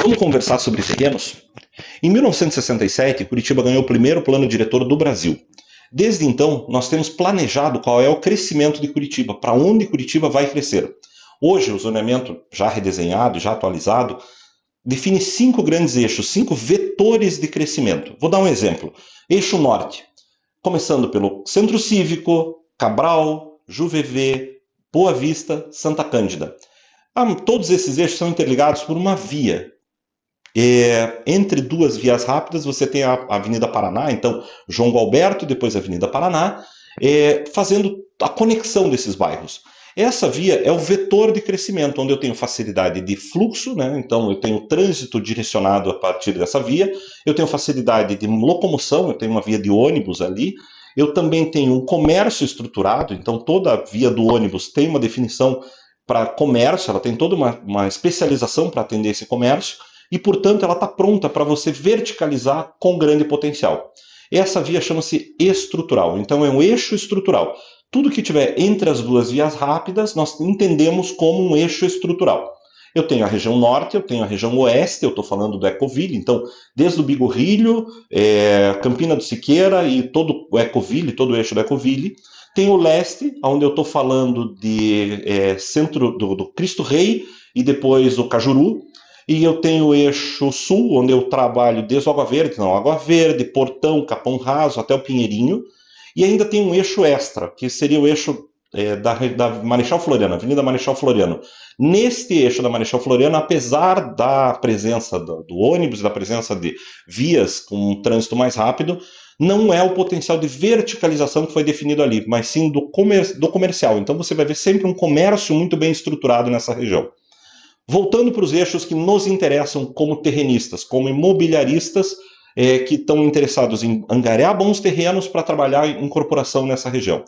Vamos conversar sobre terrenos? Em 1967, Curitiba ganhou o primeiro plano diretor do Brasil. Desde então, nós temos planejado qual é o crescimento de Curitiba, para onde Curitiba vai crescer. Hoje, o zoneamento já redesenhado, já atualizado, define 5 grandes eixos, 5 vetores de crescimento. Vou dar um exemplo. Eixo Norte, começando pelo Centro Cívico, Cabral, Juvevê, Boa Vista, Santa Cândida. Todos esses eixos são interligados por uma via. Entre duas vias rápidas você tem a Avenida Paraná, então João Gualberto, depois a Avenida Paraná, fazendo a conexão desses bairros. Essa via é o vetor de crescimento, onde eu tenho facilidade de fluxo, né? Então eu tenho trânsito direcionado a partir dessa via, eu tenho facilidade de locomoção, eu tenho uma via de ônibus ali, eu também tenho um comércio estruturado, então toda a via do ônibus tem uma definição para comércio, ela tem toda uma especialização para atender esse comércio, e portanto ela está pronta para você verticalizar com grande potencial. Essa via chama-se estrutural, então é um eixo estrutural. Tudo que tiver entre as duas vias rápidas, nós entendemos como um eixo estrutural. Eu tenho a região norte, eu tenho a região oeste, eu estou falando do Ecoville, então, desde o Bigorrilho, Campina do Siqueira e todo o Ecoville, todo o eixo do Ecoville. Tem o leste, onde eu estou falando de centro do Cristo Rei e depois o Cajuru. E eu tenho o eixo sul, onde eu trabalho desde o Água Verde, Portão, Capão Raso, até o Pinheirinho. E ainda tem um eixo extra, que seria o eixo da Marechal Floriano, Avenida Marechal Floriano. Neste eixo da Marechal Floriano, apesar da presença do ônibus, da presença de vias com um trânsito mais rápido, não é o potencial de verticalização que foi definido ali, mas sim do comercial. Então você vai ver sempre um comércio muito bem estruturado nessa região. Voltando para os eixos que nos interessam como terrenistas, como imobiliaristas, que estão interessados em angariar bons terrenos para trabalhar em incorporação nessa região.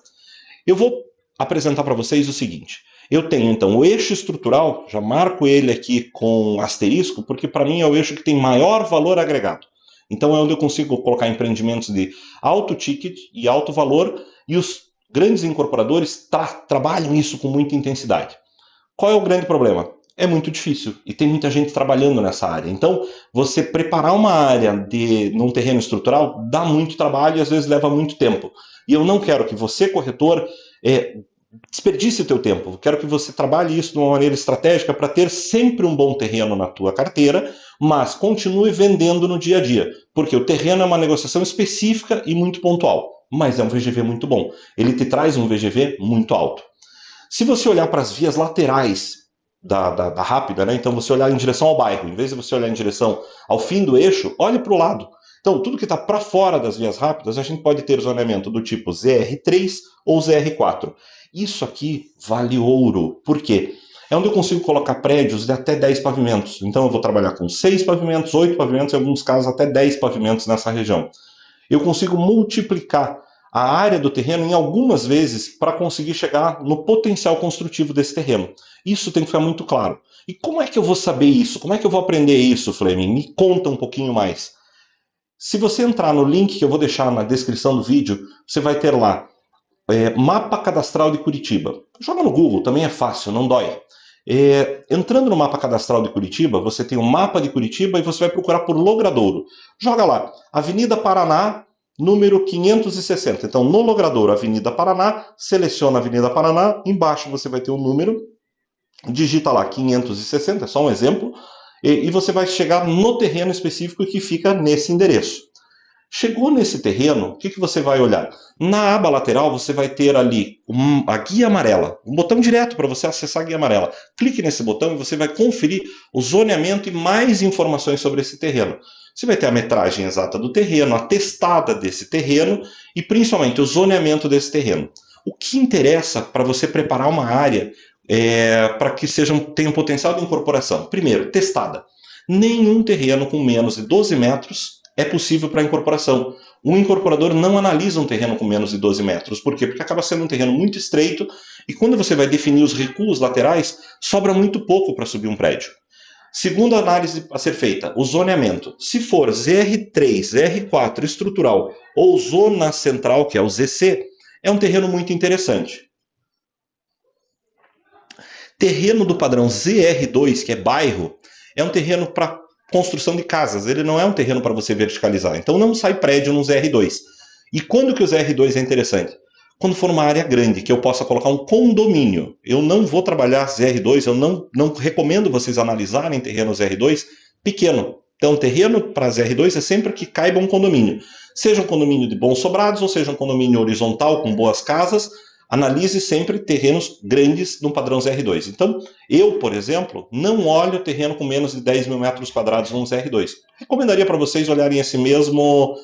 Eu vou apresentar para vocês o seguinte. Eu tenho, então, o eixo estrutural, já marco ele aqui com asterisco, porque para mim é o eixo que tem maior valor agregado. Então é onde eu consigo colocar empreendimentos de alto ticket e alto valor, e os grandes incorporadores trabalham isso com muita intensidade. Qual é o grande problema? É muito difícil e tem muita gente trabalhando nessa área. Então, você preparar uma área num terreno estrutural dá muito trabalho e às vezes leva muito tempo. E eu não quero que você, corretor, desperdice o teu tempo. Eu quero que você trabalhe isso de uma maneira estratégica para ter sempre um bom terreno na tua carteira, mas continue vendendo no dia a dia. Porque o terreno é uma negociação específica e muito pontual, mas é um VGV muito bom. Ele te traz um VGV muito alto. Se você olhar para as vias laterais da rápida, né? Então você olhar em direção ao bairro, em vez de você olhar em direção ao fim do eixo, olhe para o lado. Então tudo que está para fora das vias rápidas, a gente pode ter zoneamento do tipo ZR3 ou ZR4. Isso aqui vale ouro. Por quê? É onde eu consigo colocar prédios de até 10 pavimentos. Então eu vou trabalhar com 6 pavimentos, 8 pavimentos, em alguns casos até 10 pavimentos nessa região. Eu consigo multiplicar a área do terreno em algumas vezes para conseguir chegar no potencial construtivo desse terreno. Isso tem que ficar muito claro. E como é que eu vou saber isso? Como é que eu vou aprender isso, Fleming? Me conta um pouquinho mais. Se você entrar no link que eu vou deixar na descrição do vídeo, você vai ter lá Mapa Cadastral de Curitiba. Joga no Google, também é fácil, não dói. Entrando no Mapa Cadastral de Curitiba, você tem um mapa de Curitiba e você vai procurar por Logradouro. Joga lá, Avenida Paraná, número 560. Então, no Logradouro, Avenida Paraná, seleciona a Avenida Paraná, embaixo você vai ter um número, digita lá 560, é só um exemplo, e você vai chegar no terreno específico que fica nesse endereço. Chegou nesse terreno, o que você vai olhar? Na aba lateral você vai ter ali a guia amarela, um botão direto para você acessar a guia amarela. Clique nesse botão e você vai conferir o zoneamento e mais informações sobre esse terreno. Você vai ter a metragem exata do terreno, a testada desse terreno e principalmente o zoneamento desse terreno. O que interessa para você preparar uma área para que tenha um potencial de incorporação? Primeiro, testada. Nenhum terreno com menos de 12 metros é possível para incorporação. Um incorporador não analisa um terreno com menos de 12 metros. Por quê? Porque acaba sendo um terreno muito estreito e quando você vai definir os recuos laterais, sobra muito pouco para subir um prédio. Segunda análise a ser feita, o zoneamento. Se for ZR3, ZR4 estrutural ou zona central, que é o ZC, é um terreno muito interessante. Terreno do padrão ZR2, que é bairro, é um terreno para construção de casas, ele não é um terreno para você verticalizar. Então não sai prédio no ZR2. E quando que o ZR2 é interessante? Quando for uma área grande, que eu possa colocar um condomínio. Eu não vou trabalhar ZR2, eu não recomendo vocês analisarem terreno ZR2 pequeno. Então, terreno para ZR2 é sempre que caiba um condomínio. Seja um condomínio de bons sobrados, ou seja um condomínio horizontal com boas casas, analise sempre terrenos grandes no padrão ZR2. Então, eu, por exemplo, não olho terreno com menos de 10 mil metros quadrados no ZR2. Recomendaria para vocês olharem esse mesmo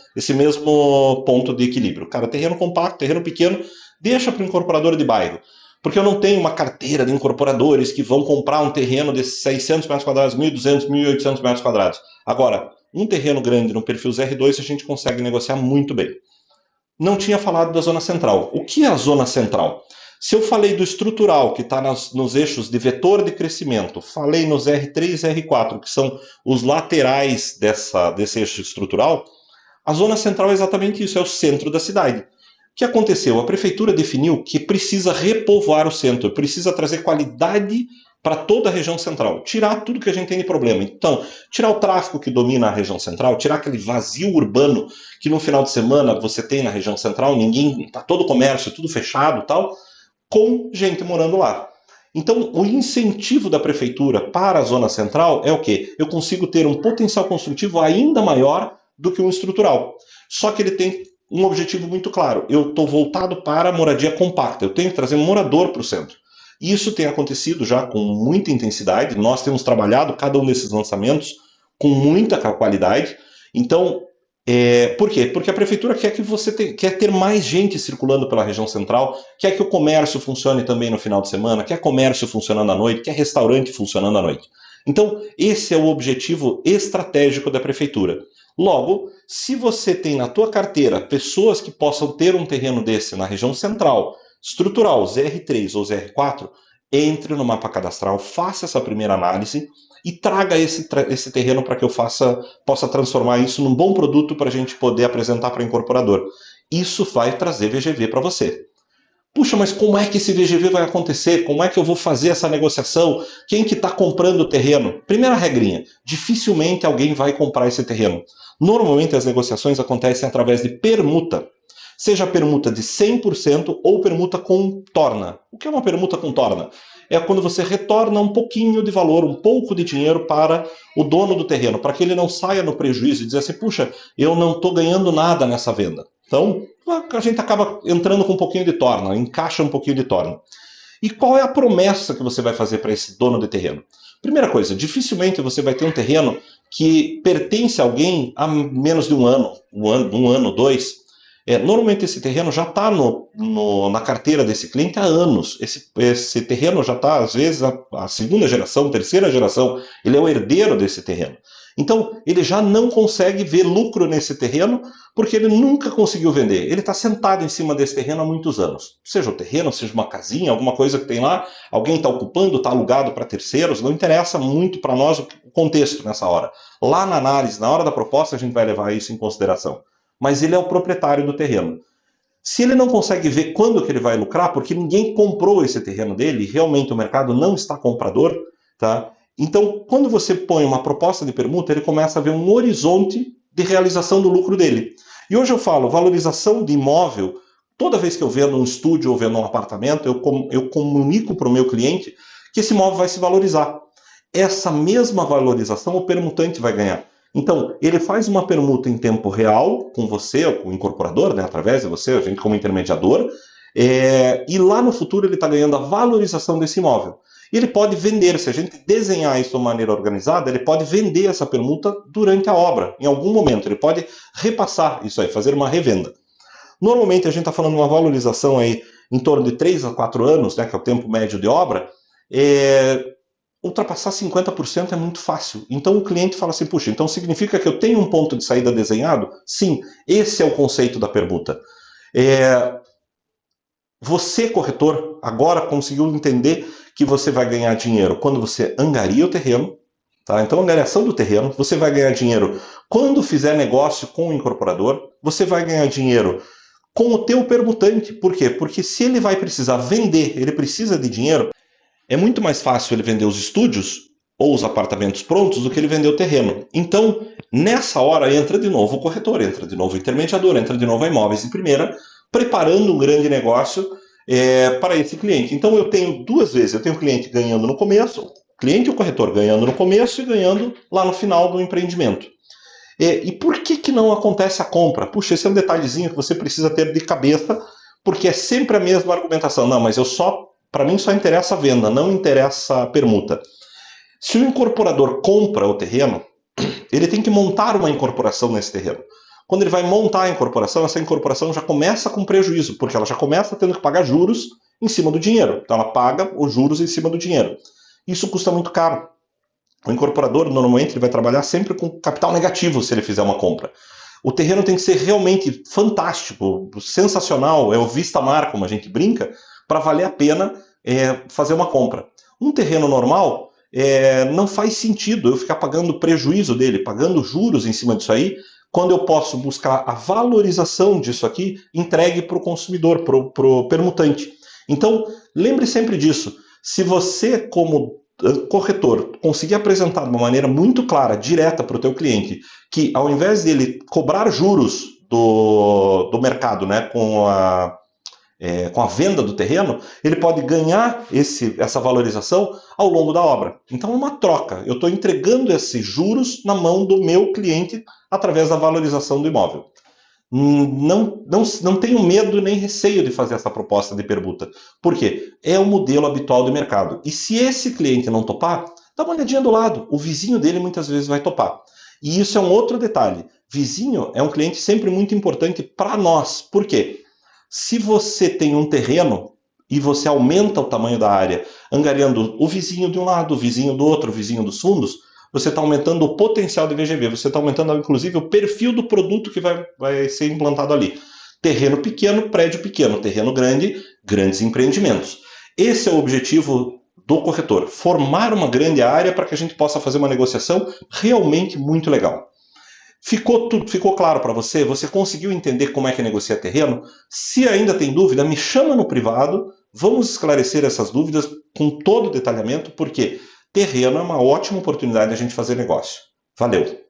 ponto de equilíbrio. Cara, terreno compacto, terreno pequeno, deixa para o incorporador de bairro. Porque eu não tenho uma carteira de incorporadores que vão comprar um terreno de 600 metros quadrados, 1.200, 1.800 metros quadrados. Agora, um terreno grande no perfil ZR2 a gente consegue negociar muito bem. Não tinha falado da zona central. O que é a zona central? Se eu falei do estrutural, que está nos eixos de vetor de crescimento, falei nos R3 e R4, que são os laterais desse eixo estrutural, a zona central é exatamente isso, é o centro da cidade. O que aconteceu? A prefeitura definiu que precisa repovoar o centro, precisa trazer qualidade para toda a região central, tirar tudo que a gente tem de problema. Então, tirar o tráfego que domina a região central, tirar aquele vazio urbano que no final de semana você tem na região central, tá todo o comércio, tudo fechado e tal, com gente morando lá. Então, o incentivo da prefeitura para a zona central é o quê? Eu consigo ter um potencial construtivo ainda maior do que um estrutural. Só que ele tem um objetivo muito claro. Eu estou voltado para a moradia compacta. Eu tenho que trazer um morador para o centro. Isso tem acontecido já com muita intensidade. Nós temos trabalhado cada um desses lançamentos com muita qualidade. Então, por quê? Porque a prefeitura quer que quer ter mais gente circulando pela região central, quer que o comércio funcione também no final de semana, quer comércio funcionando à noite, quer restaurante funcionando à noite. Então, esse é o objetivo estratégico da prefeitura. Logo, se você tem na tua carteira pessoas que possam ter um terreno desse na região central, estrutural, ZR3 ou ZR4, entre no mapa cadastral, faça essa primeira análise e traga esse terreno para que eu possa transformar isso num bom produto para a gente poder apresentar para o incorporador. Isso vai trazer VGV para você. Puxa, mas como é que esse VGV vai acontecer? Como é que eu vou fazer essa negociação? Quem que está comprando o terreno? Primeira regrinha, dificilmente alguém vai comprar esse terreno. Normalmente as negociações acontecem através de permuta. Seja permuta de 100% ou permuta com torna. O que é uma permuta com torna? É quando você retorna um pouquinho de valor, um pouco de dinheiro para o dono do terreno, para que ele não saia no prejuízo e dizer assim, puxa, eu não estou ganhando nada nessa venda. Então, a gente acaba entrando com um pouquinho de torna, encaixa um pouquinho de torna. E qual é a promessa que você vai fazer para esse dono de terreno? Primeira coisa, dificilmente você vai ter um terreno que pertence a alguém há menos de um ano, dois. Normalmente esse terreno já está na carteira desse cliente há anos. Esse terreno já está, às vezes, a segunda geração, terceira geração. Ele é o herdeiro desse terreno. Então, ele já não consegue ver lucro nesse terreno porque ele nunca conseguiu vender. Ele está sentado em cima desse terreno há muitos anos. Seja o terreno, seja uma casinha, alguma coisa que tem lá, alguém está ocupando, está alugado para terceiros, não interessa muito para nós o contexto nessa hora. Lá na análise, na hora da proposta, a gente vai levar isso em consideração. Mas ele é o proprietário do terreno. Se ele não consegue ver quando que ele vai lucrar, porque ninguém comprou esse terreno dele, realmente o mercado não está comprador, tá? Então, quando você põe uma proposta de permuta, ele começa a ver um horizonte de realização do lucro dele. E hoje eu falo, valorização de imóvel, toda vez que eu vendo um estúdio ou vendo um apartamento, eu comunico para o meu cliente que esse imóvel vai se valorizar. Essa mesma valorização o permutante vai ganhar. Então, ele faz uma permuta em tempo real com você, com o incorporador, né, através de você, a gente como intermediador, e lá no futuro ele está ganhando a valorização desse imóvel. E ele pode vender, se a gente desenhar isso de uma maneira organizada, ele pode vender essa permuta durante a obra, em algum momento, ele pode repassar isso aí, fazer uma revenda. Normalmente a gente está falando de uma valorização aí em torno de 3 a 4 anos, né, que é o tempo médio de obra, ultrapassar 50% é muito fácil. Então o cliente fala assim, puxa, então significa que eu tenho um ponto de saída desenhado? Sim, esse é o conceito da permuta. Você, corretor, agora conseguiu entender que você vai ganhar dinheiro quando você angaria o terreno, tá? Então, angariação do terreno, você vai ganhar dinheiro quando fizer negócio com o incorporador, você vai ganhar dinheiro com o teu permutante. Por quê? Porque se ele vai precisar vender, ele precisa de dinheiro, é muito mais fácil ele vender os estúdios ou os apartamentos prontos do que ele vender o terreno. Então, nessa hora entra de novo o corretor, entra de novo o intermediador, entra de novo a Imóveis de Primeira, preparando um grande negócio para esse cliente. Então eu tenho duas vezes, eu tenho o cliente ganhando no começo, o cliente e o corretor ganhando no começo e ganhando lá no final do empreendimento. E por que não acontece a compra? Puxa, esse é um detalhezinho que você precisa ter de cabeça, porque é sempre a mesma argumentação. Não, mas para mim só interessa a venda, não interessa a permuta. Se o incorporador compra o terreno, ele tem que montar uma incorporação nesse terreno. Quando ele vai montar a incorporação, essa incorporação já começa com prejuízo, porque ela já começa tendo que pagar juros em cima do dinheiro. Então ela paga os juros em cima do dinheiro. Isso custa muito caro. O incorporador, normalmente, ele vai trabalhar sempre com capital negativo se ele fizer uma compra. O terreno tem que ser realmente fantástico, sensacional, é o vista-mar, como a gente brinca, para valer a pena fazer uma compra. Um terreno normal, não faz sentido eu ficar pagando prejuízo dele, pagando juros em cima disso aí, quando eu posso buscar a valorização disso aqui entregue para o consumidor, para o permutante. Então, lembre sempre disso. Se você, como corretor, conseguir apresentar de uma maneira muito clara, direta para o teu cliente, que ao invés dele cobrar juros do mercado, né, com a venda do terreno, ele pode ganhar essa valorização ao longo da obra. Então é uma troca. Eu estou entregando esses juros na mão do meu cliente através da valorização do imóvel. Não tenho medo nem receio de fazer essa proposta de permuta. Por quê? É o modelo habitual do mercado. E se esse cliente não topar, dá uma olhadinha do lado. O vizinho dele muitas vezes vai topar. E isso é um outro detalhe. Vizinho é um cliente sempre muito importante para nós. Por quê? Se você tem um terreno e você aumenta o tamanho da área, angariando o vizinho de um lado, o vizinho do outro, o vizinho dos fundos, você está aumentando o potencial de VGV, você está aumentando, inclusive, o perfil do produto que vai ser implantado ali. Terreno pequeno, prédio pequeno. Terreno grande, grandes empreendimentos. Esse é o objetivo do corretor, formar uma grande área para que a gente possa fazer uma negociação realmente muito legal. Ficou claro para você? Você conseguiu entender como é que negocia terreno? Se ainda tem dúvida, me chama no privado, vamos esclarecer essas dúvidas com todo o detalhamento, porque terreno é uma ótima oportunidade de a gente fazer negócio. Valeu!